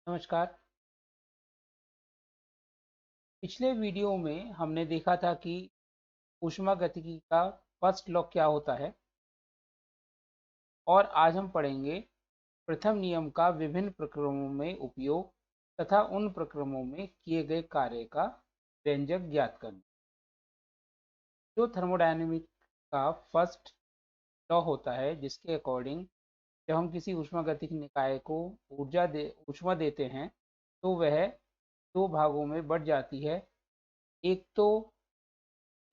नमस्कार। पिछले वीडियो में हमने देखा था कि ऊष्मागतिकी का फर्स्ट लॉ क्या होता है और आज हम पढ़ेंगे प्रथम नियम का विभिन्न प्रक्रमों में उपयोग तथा उन प्रक्रमों में किए गए कार्य का व्यंजक ज्ञात करना। जो थर्मोडायनेमिक का फर्स्ट लॉ होता है जिसके अकॉर्डिंग जब हम किसी ऊष्मागतिक निकाय को ऊष्मा देते हैं तो वह दो भागों में बढ़ जाती है। एक तो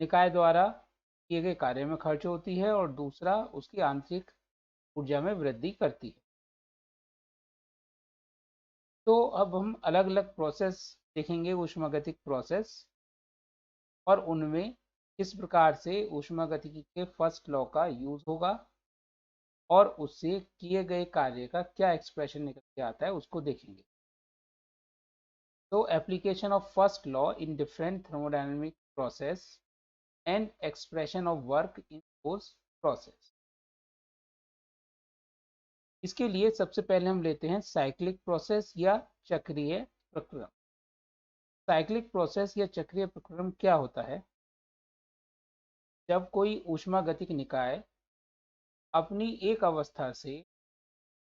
निकाय द्वारा किए गए कार्य में खर्च होती है और दूसरा उसकी आंतरिक ऊर्जा में वृद्धि करती है। तो अब हम अलग अलग प्रोसेस देखेंगे ऊष्मागतिक प्रोसेस और उनमें किस प्रकार से ऊष्मागतिकी के फर्स्ट लॉ का यूज होगा और उससे किए गए कार्य का क्या एक्सप्रेशन निकल के आता है उसको देखेंगे। तो application of first law in different thermodynamic process and expression of work in those process. इसके लिए सबसे पहले हम लेते हैं साइक्लिक प्रोसेस या चक्रीय प्रक्रम। साइक्लिक प्रोसेस या चक्रीय प्रक्रम क्या होता है? जब कोई ऊष्मागतिक निकाय अपनी एक अवस्था से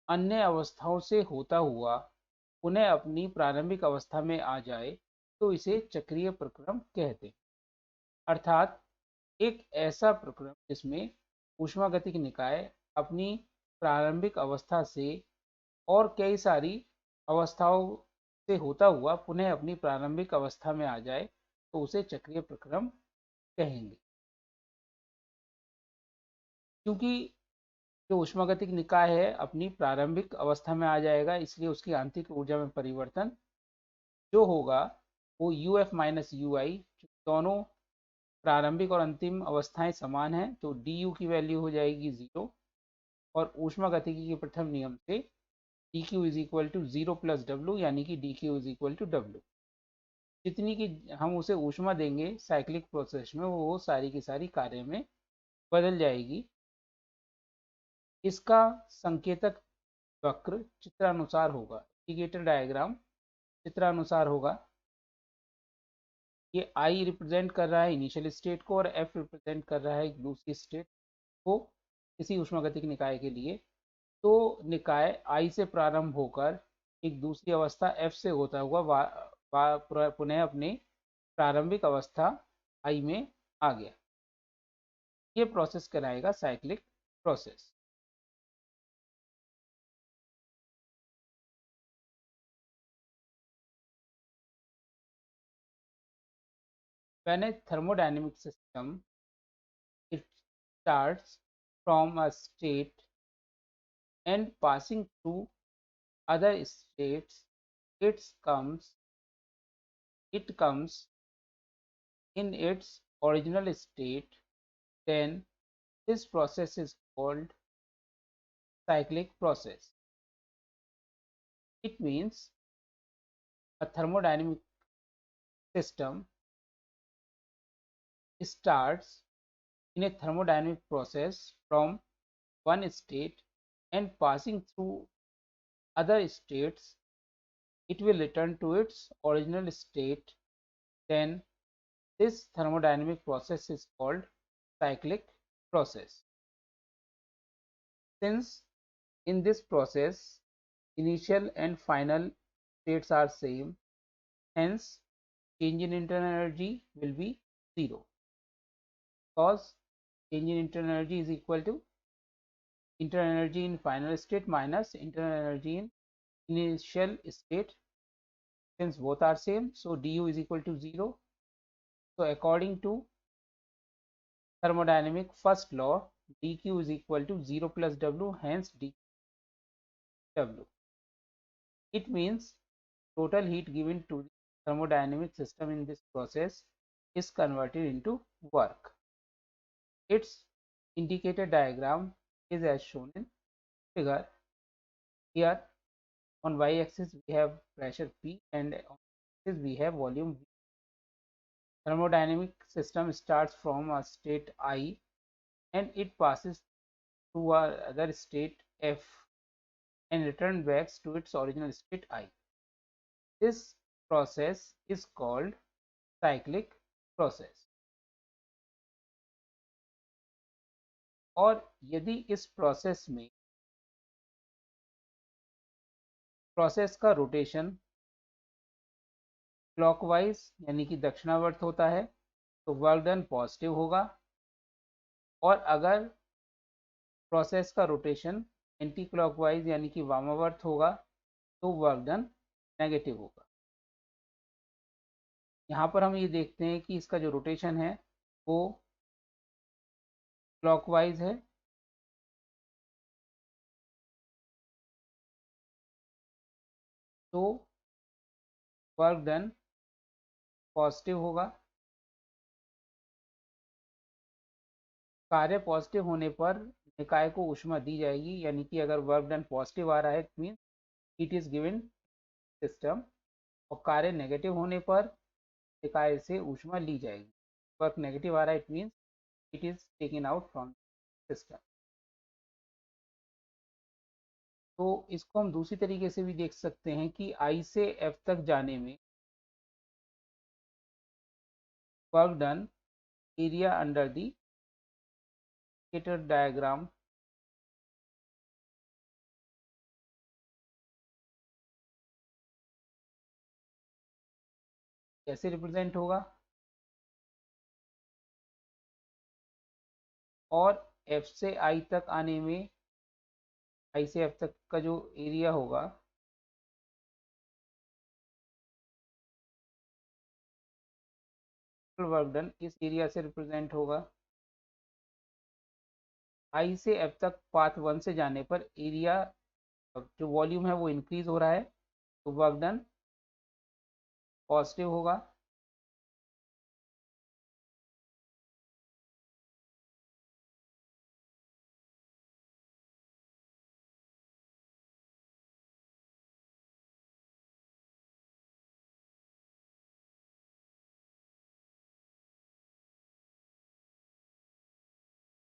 अन्य अवस्थाओं से होता हुआ पुनः अपनी प्रारंभिक अवस्था में आ जाए तो इसे चक्रीय प्रक्रम कहते हैं। अर्थात एक ऐसा प्रक्रम जिसमें ऊष्मागतिक निकाय अपनी प्रारंभिक अवस्था से और कई सारी अवस्थाओं से होता हुआ पुनः अपनी प्रारंभिक अवस्था में आ जाए तो उसे चक्रीय प्रक्रम कहेंगे। क्योंकि जो ऊष्मागतिक निकाय है अपनी प्रारंभिक अवस्था में आ जाएगा इसलिए उसकी आंतरिक ऊर्जा में परिवर्तन जो होगा वो यू एफ माइनस यू आई, दोनों प्रारंभिक और अंतिम अवस्थाएं समान हैं तो डी यू की वैल्यू हो जाएगी जीरो। और ऊष्मागतिकी के प्रथम नियम से D Q is equal to zero plus W यानी कि D Q is equal to W. जितनी की हम उसे ऊष्मा देंगे साइक्लिक प्रोसेस में वो सारी की सारी कार्य में बदल जाएगी। इसका संकेतक वक्र चित्रानुसार होगा, इंडिकेटर डायग्राम चित्रानुसार होगा। ये आई रिप्रेजेंट कर रहा है इनिशियल स्टेट को और एफ रिप्रेजेंट कर रहा है एक दूसरी स्टेट को किसी ऊष्मागतिक निकाय के लिए। तो निकाय आई से प्रारंभ होकर एक दूसरी अवस्था एफ से होता हुआ पुनः अपने प्रारंभिक अवस्था आई में आ गया। ये प्रोसेस कराएगा cyclic process. When a thermodynamic system it starts from a state and passing through other states, it comes it comes in its original state, then this process is called cyclic process. It means a thermodynamic system starts in a thermodynamic process from one state and passing through other states, it will return to its original state. Then this thermodynamic process is called cyclic process. Since in this process initial and final states are same, hence change in internal energy will be zero, because change in internal energy is equal to internal energy in final state minus internal energy in initial state. Since both are same, so du is equal to 0. So according to thermodynamic first law, dq is equal to 0 plus w, hence dw. It means total heat given to the thermodynamic system in this process is converted into work. Its indicator diagram is as shown in figure. Here on y-axis we have pressure P and on x-axis we have volume V. Thermodynamic system starts from a state I and it passes through another state F and return back to its original state I. This process is called cyclic process. और यदि इस process का rotation clockwise यानी कि दक्षिणावर्त होता है तो वर्क डन पॉजिटिव होगा, और अगर प्रोसेस का रोटेशन एंटी क्लॉकवाइज यानी कि वामावर्त होगा तो वर्क डन नेगेटिव होगा। यहाँ पर हम ये देखते हैं कि इसका जो रोटेशन है वो क्लॉकवाइज है, तो वर्क डन पॉजिटिव होगा। कार्य पॉजिटिव होने पर निकाय को ऊष्मा दी जाएगी, यानी कि अगर वर्क डन पॉजिटिव आ रहा है mean it is given system, और कार्य नेगेटिव होने पर निकाय से ऊष्मा ली जाएगी। वर्क नेगेटिव आ रहा है it means it is taken out from system. तो इसको हम दूसरी तरीके से भी देख सकते हैं कि आई से एफ तक जाने में work done area under the scatter diagram कैसे रिप्रेजेंट होगा, और एफ से आई तक आने में आई से एफ तक का जो एरिया होगा वर्क डन इस एरिया से रिप्रेजेंट होगा। आई से एफ तक पाथ 1 से जाने पर एरिया जो वॉल्यूम है वो इंक्रीज हो रहा है तो वर्क डन पॉजिटिव होगा।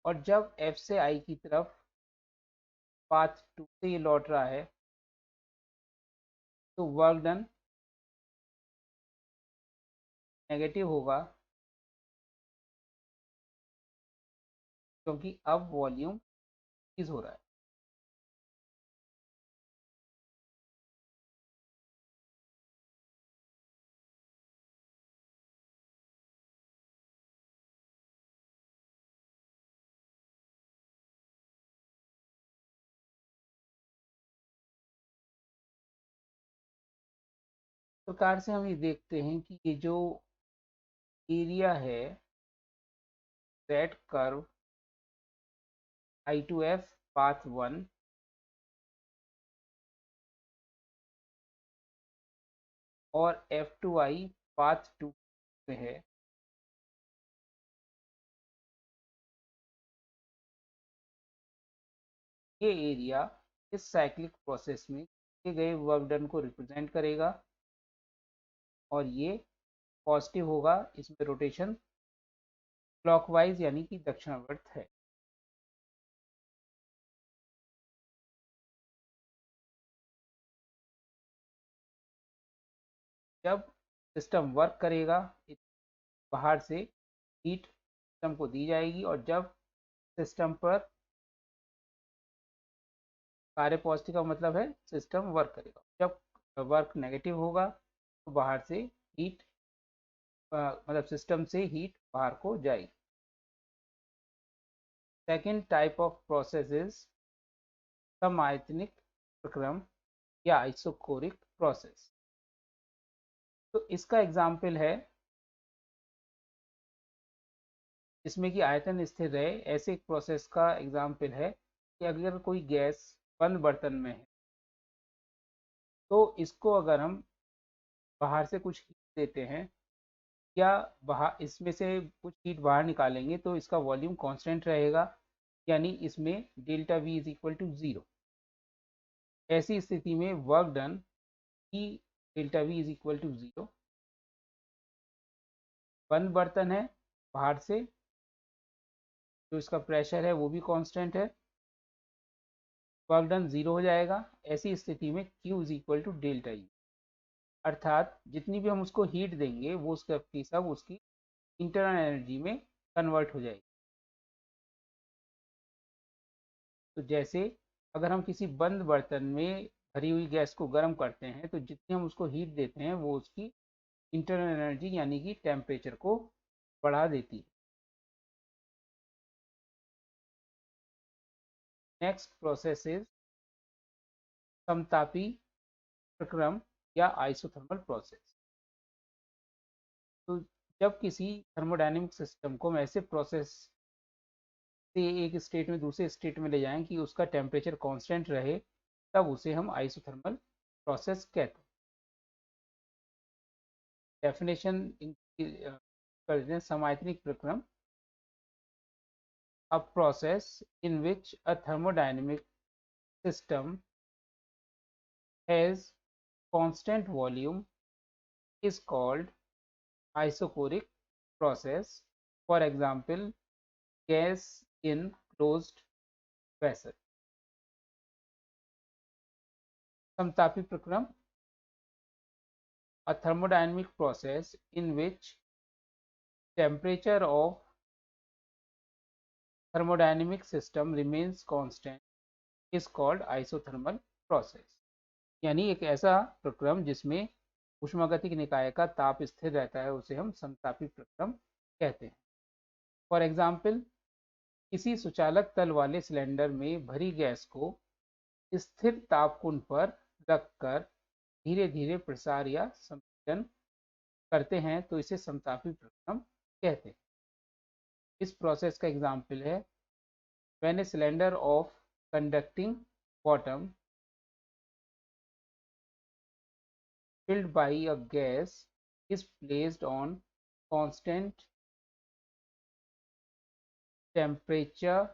और जब एफ से आई की तरफ पाथ 2 से ये लौट रहा है तो वर्क डन नेगेटिव होगा, क्योंकि अब वॉल्यूम इंक्रीज हो रहा है। इस प्रकार से हम ये देखते हैं कि ये जो एरिया है that curve I to F path 1 और एफ टू आई पाथ 2 में है, ये एरिया इस साइक्लिक प्रोसेस में किए गए वर्क डन को रिप्रेजेंट करेगा, और ये पॉजिटिव होगा, इसमें रोटेशन क्लॉकवाइज यानी कि दक्षिणावर्त है। जब सिस्टम वर्क करेगा बाहर से हीट सिस्टम को दी जाएगी, और जब सिस्टम पर कार्य पॉजिटिव का मतलब है सिस्टम वर्क करेगा, जब वर्क नेगेटिव होगा तो बाहर से हीट मतलब सिस्टम से हीट बाहर को जाएगी। Second type of process is समआयतनिक प्रक्रम या आइसोकोरिक प्रोसेस। तो इसका एग्जाम्पल है जिसमें कि आयतन स्थिर रहे, ऐसे एक प्रोसेस का एग्जाम्पल है कि अगर कोई गैस बंद बर्तन में है तो इसको अगर हम बाहर से कुछ हीट देते हैं या बाहर इसमें से कुछ हीट बाहर निकालेंगे तो इसका वॉल्यूम कांस्टेंट रहेगा, यानी इसमें delta V is equal to 0। ऐसी स्थिति में work done E delta V is equal to 0। बंद बर्तन है, बाहर से जो इसका प्रेशर है वो भी कांस्टेंट है, वर्क डन 0 हो जाएगा। ऐसी स्थिति में Q is equal to delta E. अर्थात जितनी भी हम उसको हीट देंगे वो उसकी सब उसकी इंटरनल एनर्जी में कन्वर्ट हो जाएगी। तो जैसे अगर हम किसी बंद बर्तन में भरी हुई गैस को गर्म करते हैं तो जितनी हम उसको हीट देते हैं वो उसकी इंटरनल एनर्जी यानी कि टेम्परेचर को बढ़ा देती है। नेक्स्ट प्रोसेस इज समतापी प्रक्रम या आइसोथर्मल प्रोसेस। तो जब किसी थर्मोडायनेमिक सिस्टम को हम ऐसे प्रोसेस से एक स्टेट में दूसरे स्टेट में ले जाएं कि उसका टेम्परेचर कांस्टेंट रहे, तब उसे हम आइसोथर्मल प्रोसेस कहते हैं। डेफिनेशन कर दें, समायतनिक प्रक्रम, a process in which a thermodynamic system has constant volume is called isochoric process. For example, gas in closed vessel. समतापी प्रक्रम, a thermodynamic process in which temperature of thermodynamic system remains constant is called isothermal process. यानी एक ऐसा प्रक्रम जिसमें ऊष्मागतिक निकाय का ताप स्थिर रहता है उसे हम समतापी प्रक्रम कहते हैं। फॉर एग्जाम्पल, किसी सुचालक तल वाले सिलेंडर में भरी गैस को स्थिर तापकुंड पर रखकर धीरे धीरे प्रसार या संपीड़न करते हैं तो इसे समतापी प्रक्रम कहते हैं। इस प्रोसेस का एग्जाम्पल है when a cylinder of conducting bottom filled by a gas is placed on constant temperature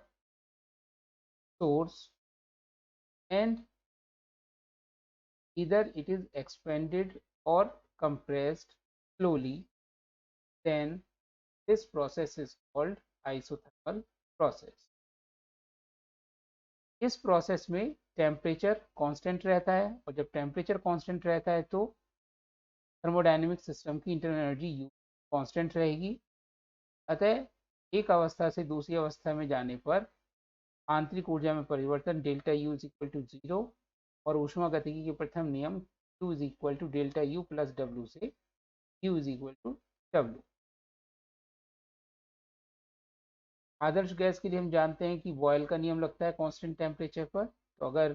source and either it is expanded or compressed slowly, then this process is called isothermal process. इस process में temperature constant रहता है और जब temperature constant रहता है तो thermodynamic system की इंटरनल एनर्जी यू कांस्टेंट रहेगी। अतः एक अवस्था से दूसरी अवस्था में जाने पर आंतरिक ऊर्जा में परिवर्तन delta U is equal to zero और ऊष्मागतिकी के प्रथम नियम Q is equal to delta U plus W से Q is equal to W. आदर्श गैस के लिए हम जानते हैं कि बॉयल का नियम लगता है कांस्टेंट टेम्परेचर पर। तो अगर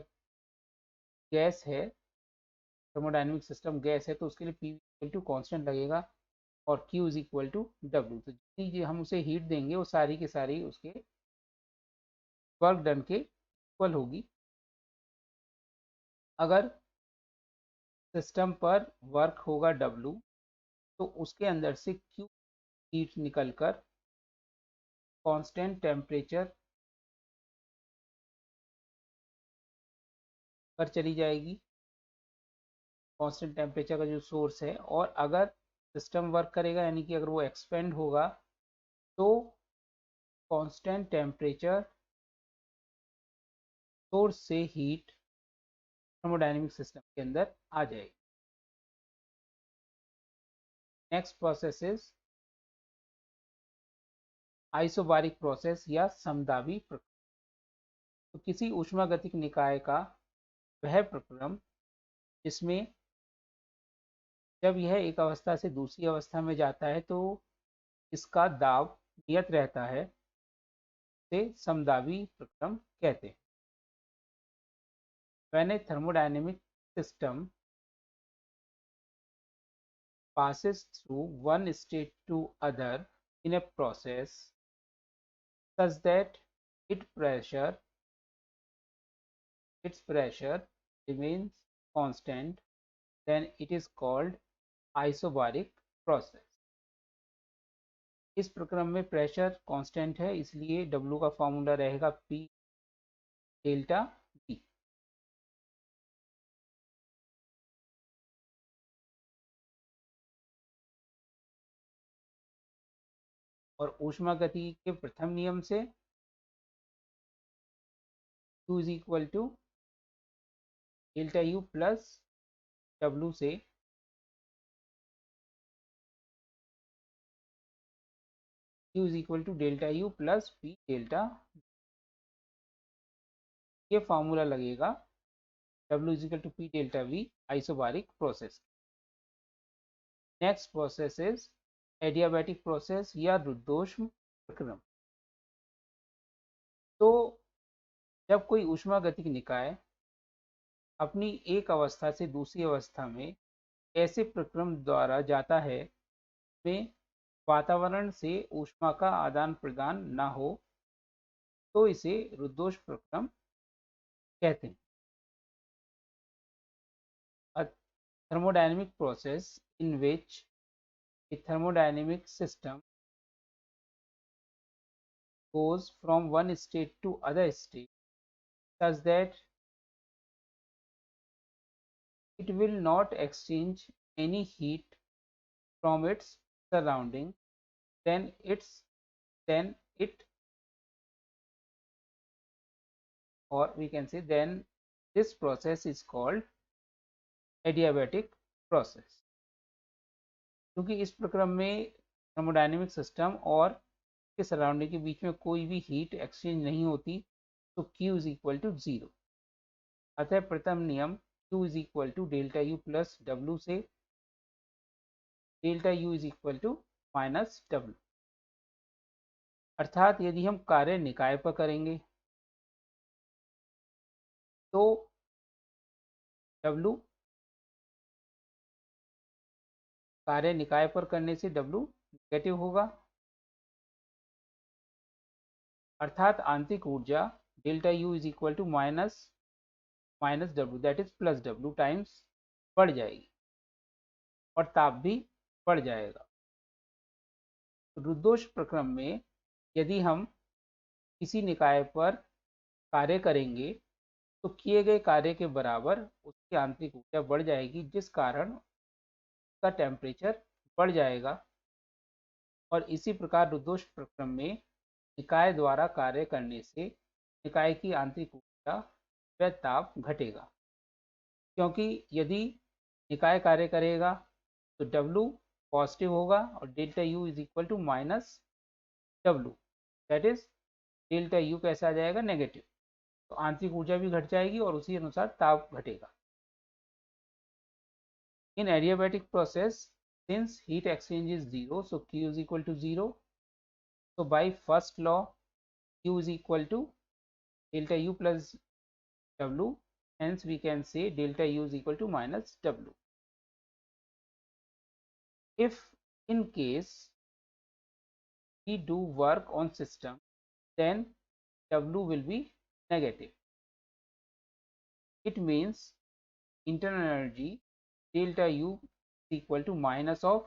गैस है, थर्मोडायनेमिक सिस्टम गैस है, तो उसके लिए P इक्वल टू कांस्टेंट लगेगा और Q is equal to W. तो जितनी हम उसे हीट देंगे वो सारी की सारी उसके वर्क डन के इक्वल होगी। अगर सिस्टम पर वर्क होगा W तो उसके अंदर से Q हीट निकलकर कांस्टेंट टेम्परेचर पर चली जाएगी, कांस्टेंट टेम्परेचर का जो सोर्स है। और अगर सिस्टम वर्क करेगा यानी कि अगर वो एक्सपेंड होगा तो कांस्टेंट टेम्परेचर सोर्स से हीट थर्मोडायनेमिक सिस्टम के अंदर आ जाएगी। Next process is isobaric process या समदाबी प्रक्रम। तो किसी ऊष्मागतिक निकाय का वह प्रक्रम जिसमें जब यह एक अवस्था से दूसरी अवस्था में जाता है तो इसका दाब नियत रहता है, से समदाबी प्रक्रम कहते हैं। When a thermodynamic system passes through one state to other in a process such that its pressure remains constant, then it is called isobaric process. इस प्रक्रम में प्रेशर कांस्टेंट है इसलिए W का फॉर्मूला रहेगा P डेल्टा B। और ऊष्मागतिकी के प्रथम नियम से Q is equal to delta U plus W से Q is equal to delta U plus P delta, ये फॉर्मूला लगेगा W is equal to P delta V isobaric process. Next process is adiabatic process या रुद्धोष्म प्रक्रम। तो जब कोई ऊष्मागतिक निकाय अपनी एक अवस्था से दूसरी अवस्था में ऐसे प्रक्रम द्वारा जाता है में वातावरण से ऊष्मा का आदान प्रदान न हो, तो इसे रुद्धोष्म प्रक्रम कहते हैं। A thermodynamic process in which a thermodynamic system goes from one state to other state such that it will not exchange any heat from its surrounding, then it or we can say then this process is called adiabatic process। क्योंकि इस प्रक्रम में thermodynamic system और के surrounding के बीच में कोई भी हीट एक्सचेंज नहीं होती, तो Q इज इक्वल टू 0। अतः प्रथम नियम Q is equal to delta U plus W से delta U is equal to minus W. अर्थात यदि हम कार्य निकाय पर करेंगे तो W कार्य निकाय पर करने से W नेगेटिव होगा, अर्थात आंतरिक ऊर्जा delta U is equal to minus W that is plus W times बढ़ जाएगी और ताप भी बढ़ जाएगा। रुद्धोष्म प्रक्रम में यदि हम किसी निकाय पर कार्य करेंगे तो किए गए कार्य के बराबर उसकी आंतरिक ऊर्जा बढ़ जाएगी, जिस कारण उसका टेम्परेचर बढ़ जाएगा। और इसी प्रकार रुद्धोष्म प्रक्रम में निकाय द्वारा कार्य करने से निकाय की आंतरिक ऊर्जा व ताप घटेगा, क्योंकि यदि निकाय कार्य करेगा तो W पॉजिटिव होगा और delta U is equal to minus W that is delta U कैसा आ जाएगा नेगेटिव, तो आंतरिक ऊर्जा भी घट जाएगी और उसी अनुसार ताप घटेगा। In adiabatic process since heat exchange is 0 so Q is equal to 0, so by first law Q is equal to delta U plus W, hence we can say delta U is equal to minus W। if in case we do work on system then W will be negative, it means internal energy delta U is equal to minus of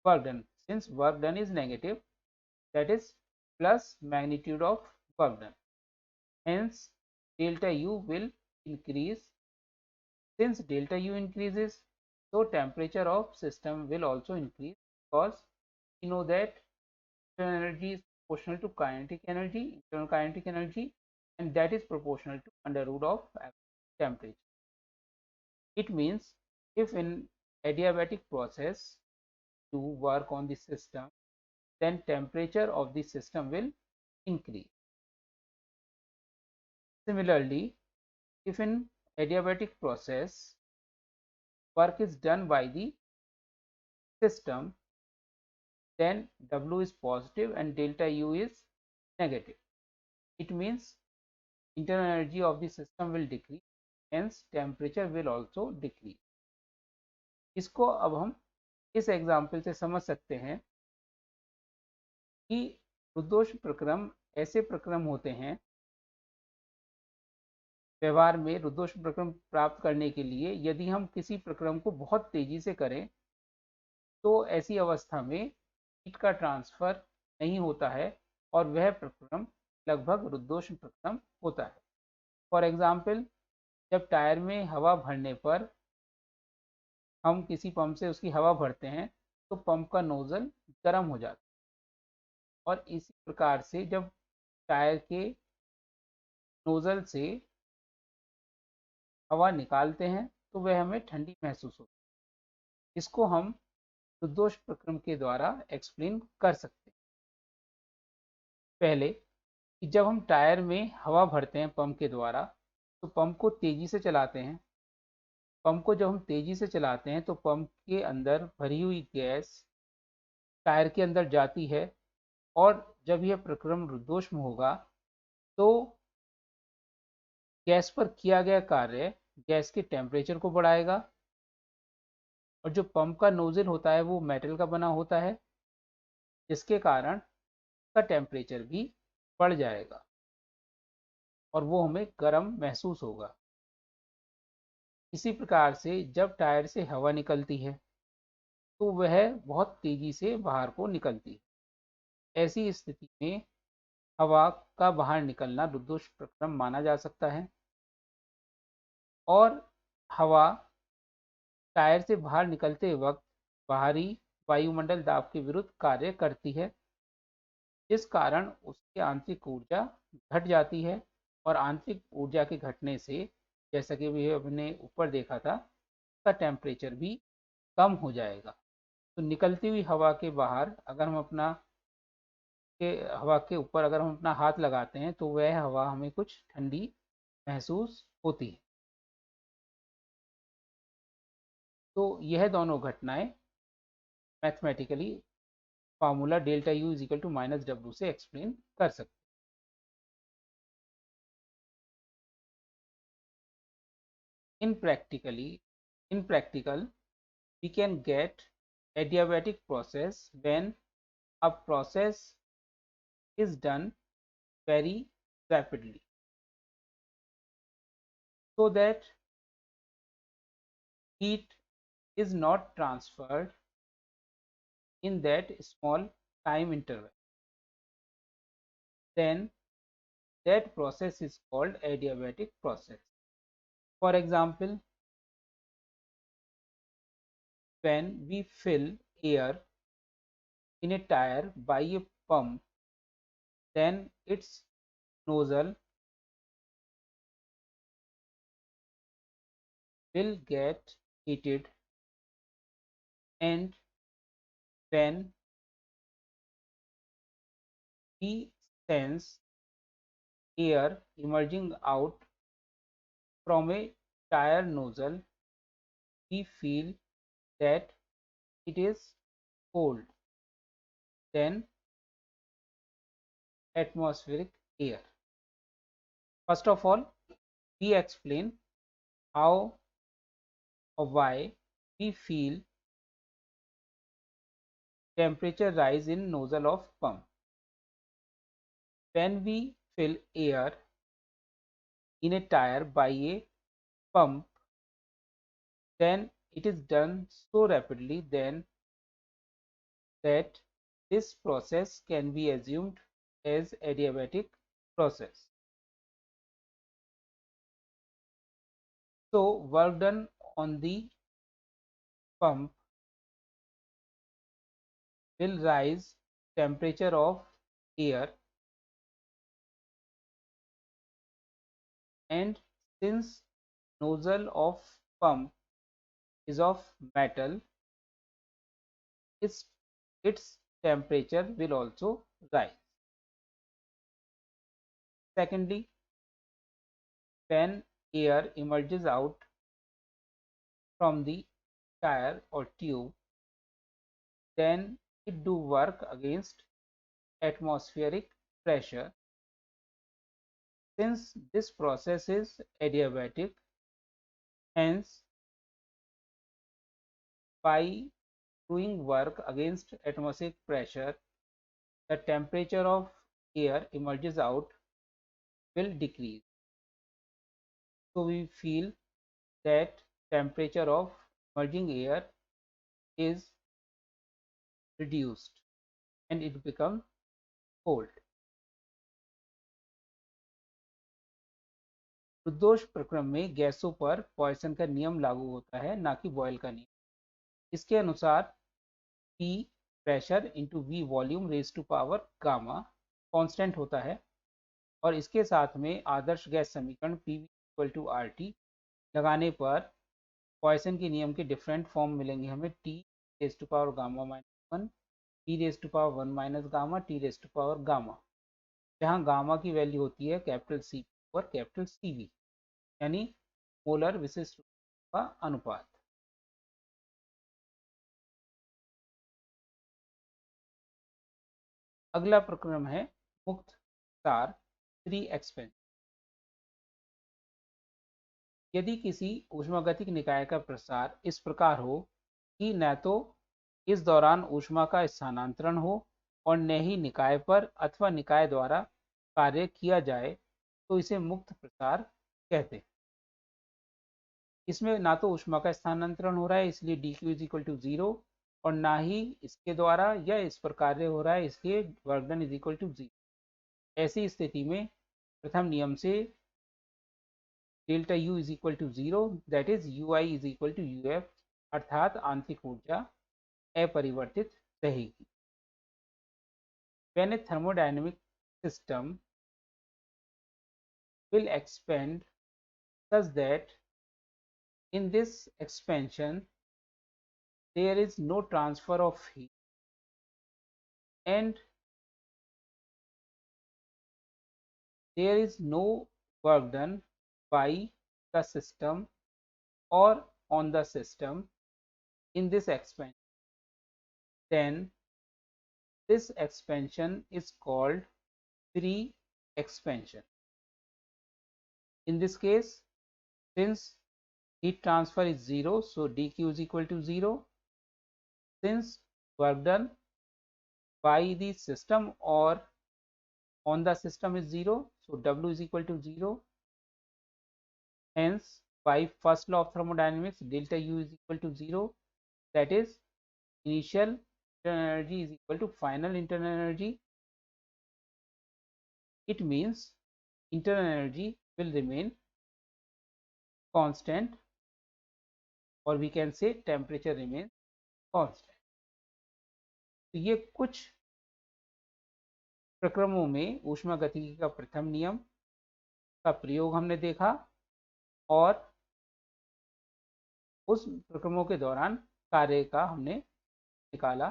work done, since work done is negative, that is plus magnitude of work done, hence delta U will increase। since delta U increases, so temperature of system will also increase, because we know that internal energy is proportional to kinetic energy, internal kinetic energy, and that is proportional to under root of temperature। It means if in adiabatic process to work on the system, then temperature of the system will increase। Similarly, if in adiabatic process work is done by the system, then W is positive and delta U is negative, it means internal energy of the system will decrease, hence temperature will also decrease। इसको अब हम इस example से समझ सकते हैं कि रुद्धोष्म प्रक्रम ऐसे प्रक्रम होते हैं, व्यवहार में रुद्धोष्म प्रक्रम प्राप्त करने के लिए यदि हम किसी प्रक्रम को बहुत तेजी से करें तो ऐसी अवस्था में हीट का ट्रांसफर नहीं होता है और वह प्रक्रम लगभग रुद्धोष्म प्रक्रम होता है। फॉर एग्जाम्पल, जब टायर में हवा भरने पर हम किसी पंप से उसकी हवा भरते हैं तो पंप का नोजल गर्म हो जाता है, और इसी प्रकार से जब टायर के नोजल से हवा निकालते हैं तो वह हमें ठंडी महसूस होती है। इसको हम रुद्धोष प्रक्रम के द्वारा एक्सप्लेन कर सकते हैं। पहले कि जब हम टायर में हवा भरते हैं पंप के द्वारा, तो पंप को तेजी से चलाते हैं। पंप को जब हम तेजी से चलाते हैं तो पंप के अंदर भरी हुई गैस टायर के अंदर जाती है, और जब यह प्रक्रम रुद्धोष्म होगा तो गैस पर किया गया कार्य गैस के टेम्परेचर को बढ़ाएगा, और जो पंप का नोजल होता है वो मेटल का बना होता है, जिसके कारण का टेम्परेचर भी बढ़ जाएगा और वो हमें गर्म महसूस होगा। इसी प्रकार से जब टायर से हवा निकलती है तो वह बहुत तेजी से बाहर को निकलती है। ऐसी स्थिति में हवा का बाहर निकलना रुद्धोष प्रक्रम माना जा सकता है, और हवा टायर से बाहर निकलते वक्त बाहरी वायुमंडल दाब के विरुद्ध कार्य करती है, जिस कारण उसकी आंतरिक ऊर्जा घट जाती है, और आंतरिक ऊर्जा के घटने से, जैसा कि भी हमने ऊपर देखा था, उसका टेम्परेचर भी कम हो जाएगा। तो निकलती हुई हवा के बाहर अगर हम अपना के हवा के ऊपर अगर हम अपना हाथ लगाते हैं तो वह हवा हमें कुछ ठंडी महसूस होती है। तो यह दोनों घटनाएं mathematically formula delta U is equal to minus W से एक्सप्लेन कर सकते हैं। in practical we can get adiabatic process when a process is done very rapidly, so that heat is not transferred in that small time interval. Then that process is called adiabatic process. For example, when we fill air in a tire by a pump, then its nozzle will get heated, and when we sense air emerging out from a tire nozzle, we feel that it is cold than atmospheric air. First of all, we explain how or why we feel temperature rise in nozzle of pump. When we fill air in a tire by a pump, then it is done so rapidly then that this process can be assumed as adiabatic process. So work done on the pump will rise temperature of air, and since nozzle of pump is of metal, its temperature will also rise. Secondly, when air emerges out from the tire or tube, then it do work against atmospheric pressure. Since this process is adiabatic, hence by doing work against atmospheric pressure, the temperature of air emerges out will decrease. So we feel that temperature of emerging air is reduced and it becomes cold. रुद्धोष प्रक्रम में गैसों पर Poisson का नियम लागू होता है, ना कि बॉयल का नियम। इसके अनुसार P pressure into V volume raise to power gamma constant होता है, और इसके साथ में आदर्श गैस समीकरण PV इक्वल टू RT लगाने पर पॉइसन के नियम के डिफरेंट फॉर्म मिलेंगे हमें T raise to power gamma minus 1, T raise to power 1 minus gamma, T raise to power gamma, जहाँ गामा की वैल्यू होती है कैपिटल सी और कैपिटल सी वी, यानी मोलर विशिष्ट का अनुपात। अगला प्रक्रम है मुक्त प्रसार 3 एक्सपेंशन। यदि किसी ऊष्मागतिक निकाय का प्रसार इस प्रकार हो कि न तो इस दौरान ऊष्मा का स्थानांतरण हो और न ही निकाय पर अथवा निकाय द्वारा कार्य किया जाए, तो इसे मुक्त प्रसार कहते हैं। इसमें ना तो ऊष्मा का स्थानांतरण हो रहा है इसलिए D Q is equal to 0, और ना ही इसके द्वारा या इस पर कार्य हो रहा है इसलिए work done is equal to 0। ऐसी स्थिति में प्रथम नियम से delta U is equal to 0, that is U I is equal to U F, अर्थात आंतरिक ऊर्जा अपरिवर्तित रहेगी। When a thermodynamic system will expand such that in this expansion there is no transfer of heat and there is no work done by the system or on the system in this expansion, then this expansion is called free expansion. In this case, since heat transfer is 0, so dq is equal to 0. Since work done by the system or on the system is 0, so W is equal to 0. Hence, by first law of thermodynamics, delta U is equal to 0. That is, initial internal energy is equal to final internal energy. It means internal energy will remain constant, or we can say temperature remains constant. तो ये कुछ प्रक्रमों में ऊष्मागतिकी का प्रथम नियम का प्रयोग हमने देखा, और उस प्रक्रमों के दौरान कार्य का हमने निकाला